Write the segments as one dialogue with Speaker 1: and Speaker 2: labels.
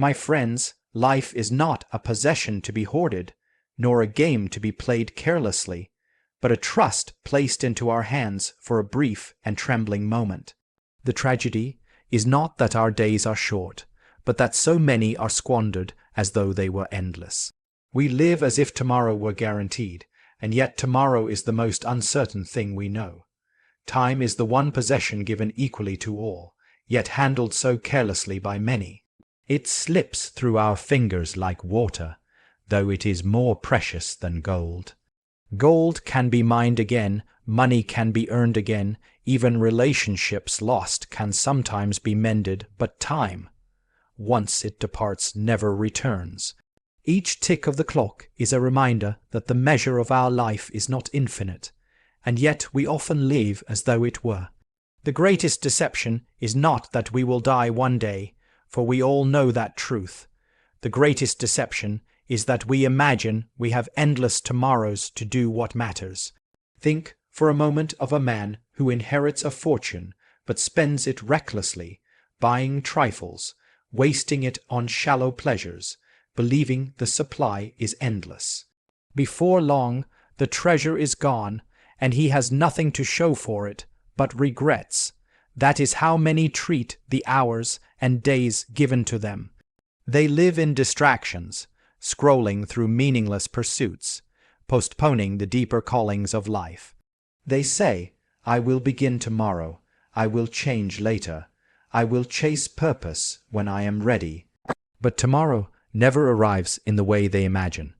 Speaker 1: My friends, life is not a possession to be hoarded, nor a game to be played carelessly, but a trust placed into our hands for a brief and trembling moment. The tragedy is not that our days are short, but that so many are squandered as though they were endless. We live as if tomorrow were guaranteed, and yet tomorrow is the most uncertain thing we know. Time is the one possession given equally to all, yet handled so carelessly by many. It slips through our fingers like water, though it is more precious than gold. Gold can be mined again, money can be earned again, even relationships lost can sometimes be mended, but time, once it departs, never returns. Each tick of the clock is a reminder that the measure of our life is not infinite, and yet we often live as though it were. The greatest deception is not that we will die one day, for we all know that truth. The greatest deception is that we imagine we have endless tomorrows to do what matters. Think for a moment of a man who inherits a fortune but spends it recklessly, buying trifles, wasting it on shallow pleasures, believing the supply is endless. Before long, the treasure is gone, and he has nothing to show for it but regrets. That is how many treat the hours and days given to them. They live in distractions, scrolling through meaningless pursuits, postponing the deeper callings of life. They say, "I will begin tomorrow, I will change later, I will chase purpose when I am ready." But tomorrow never arrives in the way they imagine,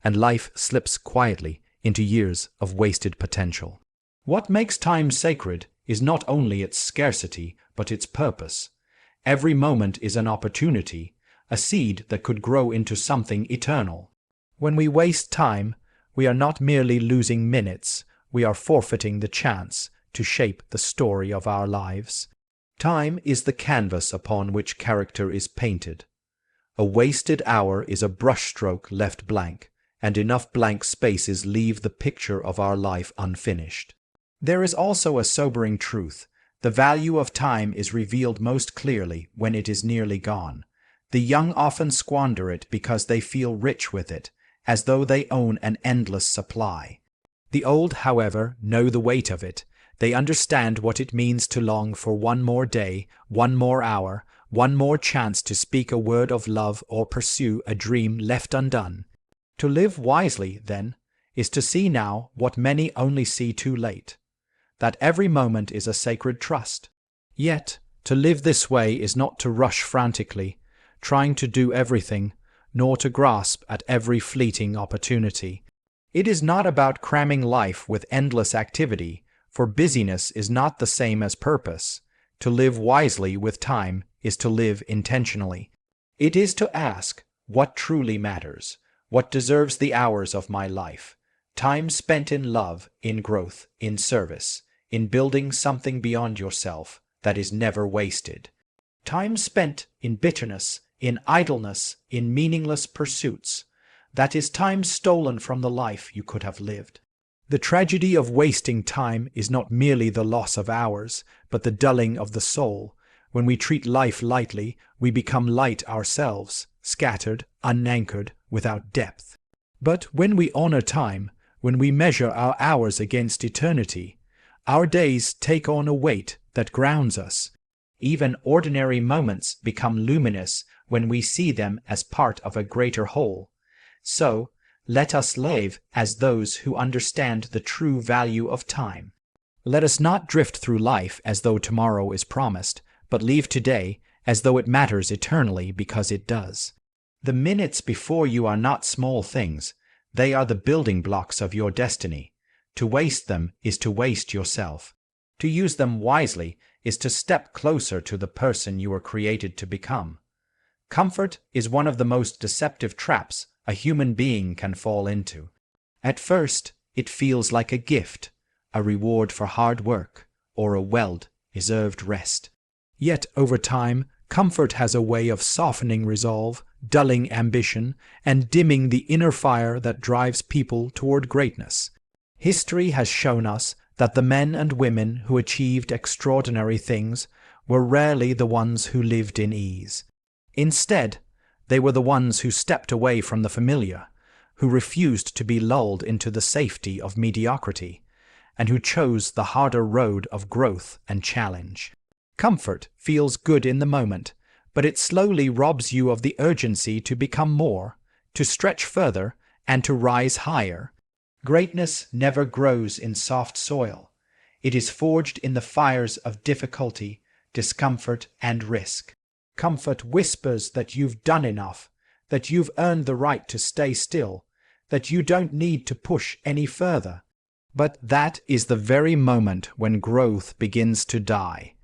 Speaker 1: and life slips quietly into years of wasted potential. What makes time sacred is not only its scarcity, but its purpose. Every moment is an opportunity, a seed that could grow into something eternal. When we waste time, we are not merely losing minutes, we are forfeiting the chance to shape the story of our lives. Time is the canvas upon which character is painted. A wasted hour is a brushstroke left blank, and enough blank spaces leave the picture of our life unfinished. There is also a sobering truth. The value of time is revealed most clearly when it is nearly gone. The young often squander it because they feel rich with it, as though they own an endless supply. The old, however, know the weight of it. They understand what it means to long for one more day, one more hour, one more chance to speak a word of love or pursue a dream left undone. To live wisely, then, is to see now what many only see too late, that every moment is a sacred trust. Yet, to live this way is not to rush frantically, trying to do everything, nor to grasp at every fleeting opportunity. It is not about cramming life with endless activity, for busyness is not the same as purpose. To live wisely with time is to live intentionally. It is to ask, what truly matters? What deserves the hours of my life? Time spent in love, in growth, in service, in building something beyond yourself that is never wasted. Time spent in bitterness, in idleness, in meaningless pursuits, that is time stolen from the life you could have lived. The tragedy of wasting time is not merely the loss of hours, but the dulling of the soul. When we treat life lightly, we become light ourselves, scattered, unanchored, without depth. But when we honor time, when we measure our hours against eternity, our days take on a weight that grounds us. Even ordinary moments become luminous when we see them as part of a greater whole. So, let us live as those who understand the true value of time. Let us not drift through life as though tomorrow is promised, but leave today as though it matters eternally because it does. The minutes before you are not small things. They are the building blocks of your destiny. To waste them is to waste yourself. To use them wisely is to step closer to the person you were created to become. Comfort is one of the most deceptive traps a human being can fall into. At first, it feels like a gift, a reward for hard work, or a well-deserved rest. Yet, over time, comfort has a way of softening resolve, dulling ambition, and dimming the inner fire that drives people toward greatness. History has shown us that the men and women who achieved extraordinary things were rarely the ones who lived in ease. Instead, They were the ones who stepped away from the familiar, who refused to be lulled into the safety of mediocrity, and who chose the harder road of growth and challenge. Comfort feels good in the moment, but it slowly robs you of the urgency to become more, to stretch further, and to rise higher. Greatness never grows in soft soil. It is forged in the fires of difficulty, discomfort, and risk. Comfort whispers that you've done enough, that you've earned the right to stay still, that you don't need to push any further. But that is the very moment when growth begins to die.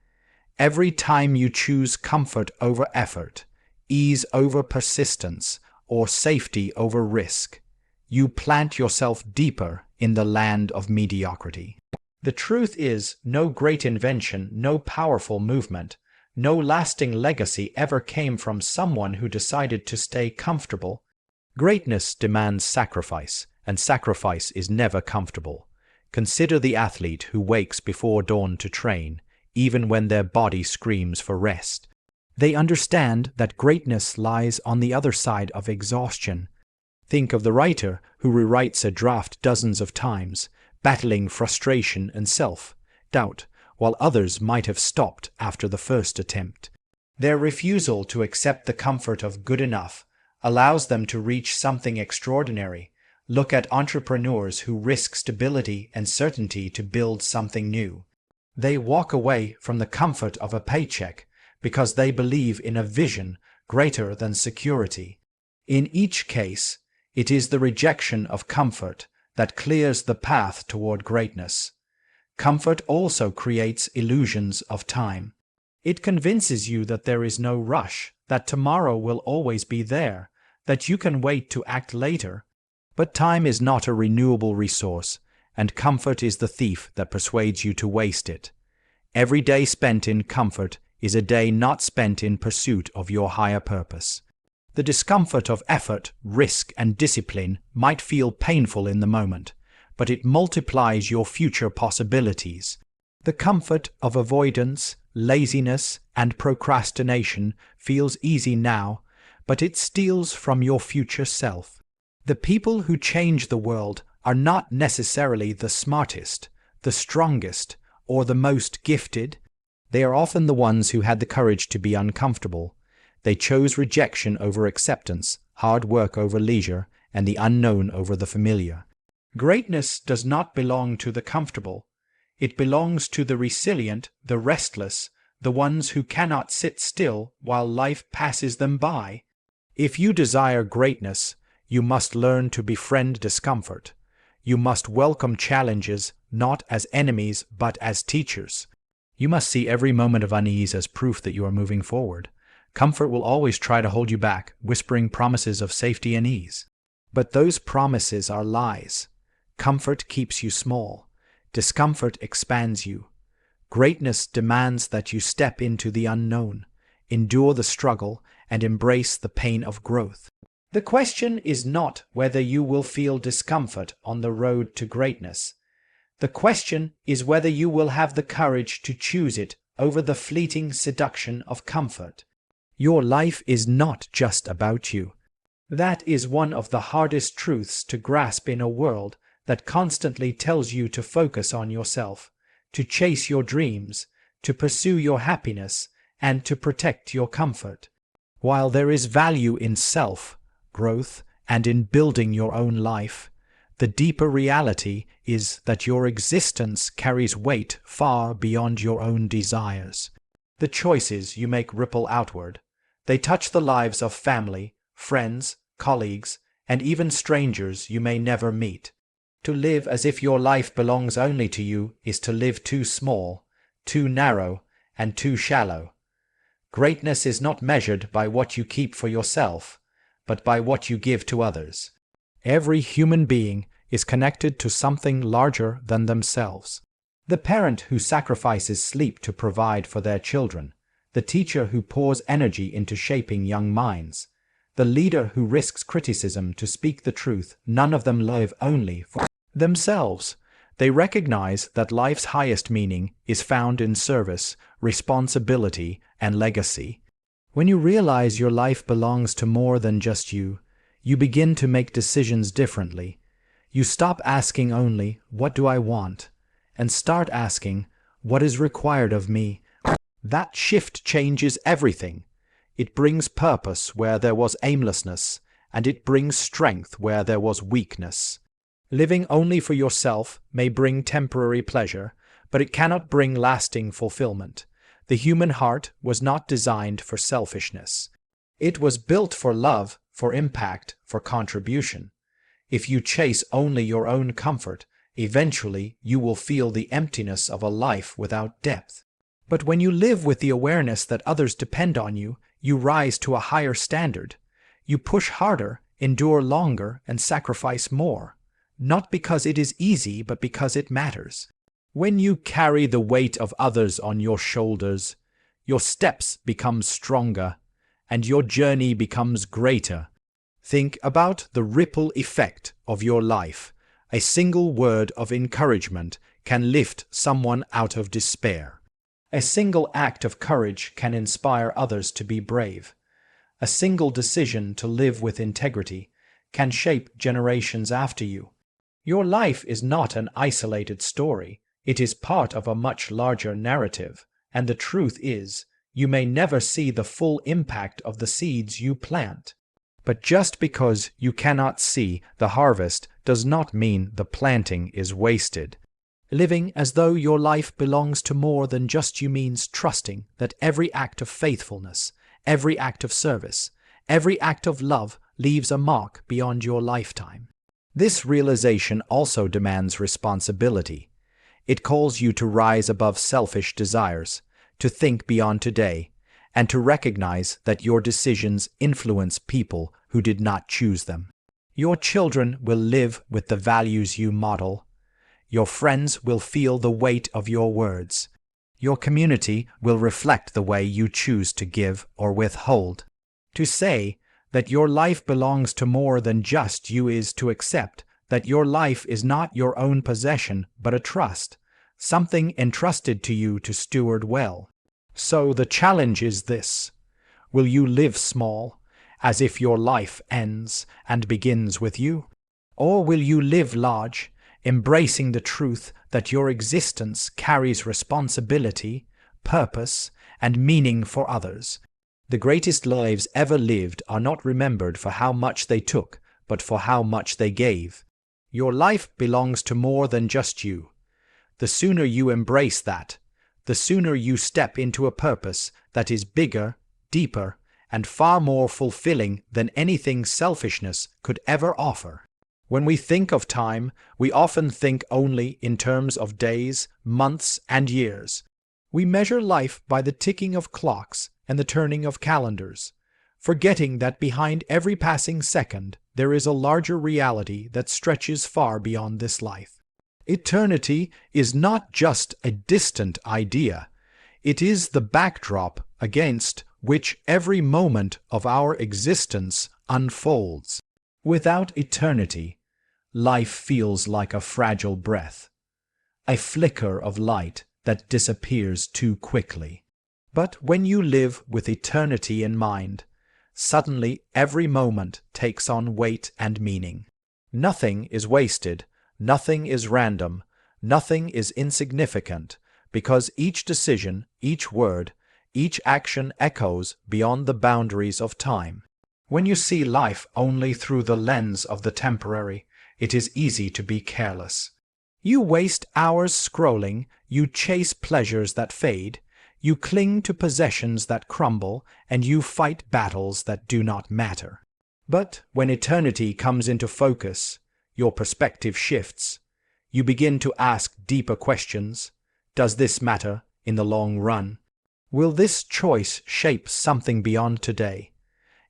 Speaker 1: Every time you choose comfort over effort, ease over persistence, or safety over risk, you plant yourself deeper in the land of mediocrity. The truth is, no great invention, no powerful movement, no lasting legacy ever came from someone who decided to stay comfortable. Greatness demands sacrifice, and sacrifice is never comfortable. Consider the athlete who wakes before dawn to train, even when their body screams for rest. They understand that greatness lies on the other side of exhaustion. Think of the writer who rewrites a draft dozens of times, battling frustration and self-doubt, while others might have stopped after the first attempt. Their refusal to accept the comfort of good enough allows them to reach something extraordinary. Look at entrepreneurs who risk stability and certainty to build something new. They walk away from the comfort of a paycheck because they believe in a vision greater than security. In each case, it is the rejection of comfort that clears the path toward greatness. Comfort also creates illusions of time. It convinces you that there is no rush, that tomorrow will always be there, that you can wait to act later. But time is not a renewable resource, and comfort is the thief that persuades you to waste it. Every day spent in comfort is a day not spent in pursuit of your higher purpose. The discomfort of effort, risk, and discipline might feel painful in the moment, but it multiplies your future possibilities. The comfort of avoidance, laziness, and procrastination feels easy now, but it steals from your future self. The people who change the world are not necessarily the smartest, the strongest, or the most gifted. They are often the ones who had the courage to be uncomfortable. They chose rejection over acceptance, hard work over leisure, and the unknown over the familiar. Greatness does not belong to the comfortable. It belongs to the resilient, the restless, the ones who cannot sit still while life passes them by. If you desire greatness, you must learn to befriend discomfort. You must welcome challenges not as enemies but as teachers. You must see every moment of unease as proof that you are moving forward. Comfort will always try to hold you back, whispering promises of safety and ease. But those promises are lies. Comfort keeps you small. Discomfort expands you. Greatness demands that you step into the unknown, endure the struggle, and embrace the pain of growth. The question is not whether you will feel discomfort on the road to greatness. The question is whether you will have the courage to choose it over the fleeting seduction of comfort. Your life is not just about you. That is one of the hardest truths to grasp in a world that constantly tells you to focus on yourself, to chase your dreams, to pursue your happiness, and to protect your comfort. While there is value in self, growth, and in building your own life, the deeper reality is that your existence carries weight far beyond your own desires. The choices you make ripple outward. They touch the lives of family, friends, colleagues, and even strangers you may never meet. To live as if your life belongs only to you is to live too small, too narrow, and too shallow. Greatness is not measured by what you keep for yourself, but by what you give to others. Every human being is connected to something larger than themselves. The parent who sacrifices sleep to provide for their children, the teacher who pours energy into shaping young minds, the leader who risks criticism to speak the truth, none of them live only for themselves. They recognize that life's highest meaning is found in service, responsibility, and legacy. When you realize your life belongs to more than just you, you begin to make decisions differently. You stop asking only, "What do I want?" and start asking, "What is required of me?" That shift changes everything. It brings purpose where there was aimlessness, and it brings strength where there was weakness. Living only for yourself may bring temporary pleasure, but it cannot bring lasting fulfillment. The human heart was not designed for selfishness. It was built for love, for impact, for contribution. If you chase only your own comfort, eventually you will feel the emptiness of a life without depth. But when you live with the awareness that others depend on you, you rise to a higher standard. You push harder, endure longer, and sacrifice more. Not because it is easy, but because it matters. When you carry the weight of others on your shoulders, your steps become stronger, and your journey becomes greater. Think about the ripple effect of your life. A single word of encouragement can lift someone out of despair. A single act of courage can inspire others to be brave. A single decision to live with integrity can shape generations after you. Your life is not an isolated story. It is part of a much larger narrative, and the truth is, you may never see the full impact of the seeds you plant. But just because you cannot see the harvest does not mean the planting is wasted. Living as though your life belongs to more than just you means trusting that every act of faithfulness, every act of service, every act of love leaves a mark beyond your lifetime. This realization also demands responsibility. It calls you to rise above selfish desires, to think beyond today, and to recognize that your decisions influence people who did not choose them. Your children will live with the values you model. Your friends will feel the weight of your words. Your community will reflect the way you choose to give or withhold. To say that your life belongs to more than just you is to accept that your life is not your own possession but a trust, something entrusted to you to steward well. So the challenge is this: will you live small, as if your life ends and begins with you? Or will you live large, embracing the truth that your existence carries responsibility, purpose, and meaning for others? The greatest lives ever lived are not remembered for how much they took, but for how much they gave. Your life belongs to more than just you. The sooner you embrace that, the sooner you step into a purpose that is bigger, deeper, and far more fulfilling than anything selfishness could ever offer. When we think of time, we often think only in terms of days, months, and years. We measure life by the ticking of clocks and the turning of calendars, forgetting that behind every passing second there is a larger reality that stretches far beyond this life. Eternity is not just a distant idea. It is the backdrop against which every moment of our existence unfolds. Without eternity, life feels like a fragile breath, a flicker of light that disappears too quickly. But when you live with eternity in mind, suddenly every moment takes on weight and meaning. Nothing is wasted, nothing is random, nothing is insignificant, because each decision, each word, each action echoes beyond the boundaries of time. When you see life only through the lens of the temporary, it is easy to be careless. You waste hours scrolling, you chase pleasures that fade, you cling to possessions that crumble, and you fight battles that do not matter. But when eternity comes into focus, your perspective shifts. You begin to ask deeper questions. Does this matter in the long run? Will this choice shape something beyond today?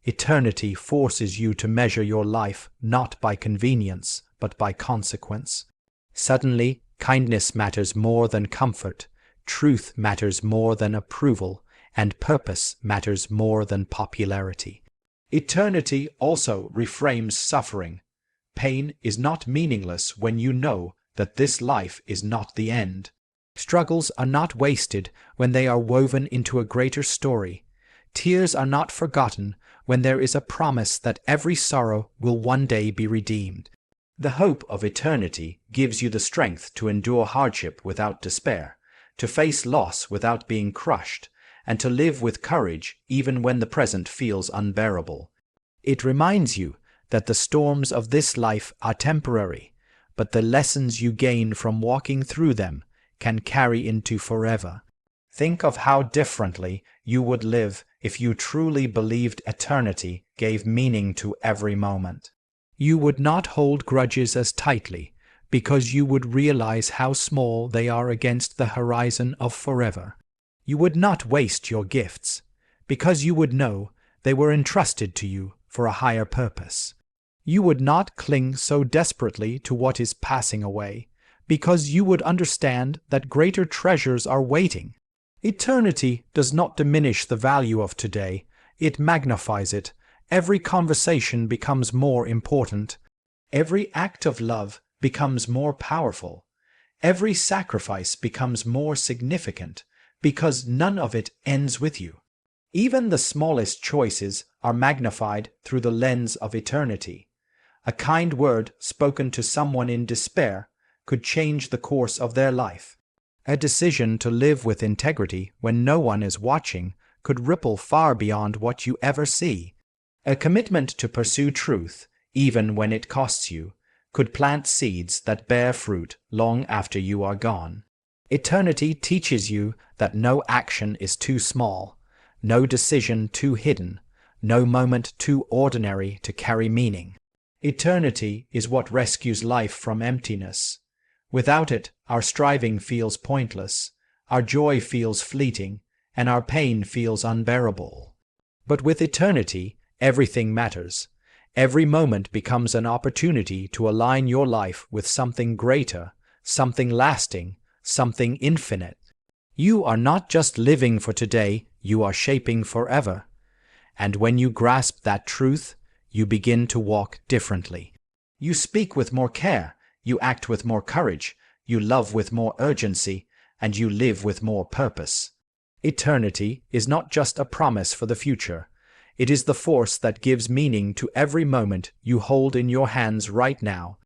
Speaker 1: Eternity forces you to measure your life not by convenience, but by consequence. Suddenly, kindness matters more than comfort, truth matters more than approval, and purpose matters more than popularity. Eternity also reframes suffering. Pain is not meaningless when you know that this life is not the end. Struggles are not wasted when they are woven into a greater story. Tears are not forgotten when there is a promise that every sorrow will one day be redeemed. The hope of eternity gives you the strength to endure hardship without despair, to face loss without being crushed, and to live with courage even when the present feels unbearable. It reminds you that the storms of this life are temporary, but the lessons you gain from walking through them can carry into forever. Think of how differently you would live if you truly believed eternity gave meaning to every moment. You would not hold grudges as tightly, because you would realize how small they are against the horizon of forever. You would not waste your gifts, because you would know they were entrusted to you for a higher purpose. You would not cling so desperately to what is passing away, because you would understand that greater treasures are waiting. Eternity does not diminish the value of today, it magnifies it. Every conversation becomes more important. Every act of love becomes more powerful. Every sacrifice becomes more significant, because none of it ends with you. Even the smallest choices are magnified through the lens of eternity. A kind word spoken to someone in despair could change the course of their life. A decision to live with integrity when no one is watching could ripple far beyond what you ever see. A commitment to pursue truth, even when it costs you, could plant seeds that bear fruit long after you are gone. Eternity teaches you that no action is too small, no decision too hidden, no moment too ordinary to carry meaning. Eternity is what rescues life from emptiness. Without it, our striving feels pointless, our joy feels fleeting, and our pain feels unbearable. But with eternity, everything matters. Every moment becomes an opportunity to align your life with something greater, something lasting, something infinite. You are not just living for today, you are shaping forever. And when you grasp that truth, you begin to walk differently. You speak with more care, you act with more courage, you love with more urgency, and you live with more purpose. Eternity is not just a promise for the future. It is the force that gives meaning to every moment you hold in your hands right now,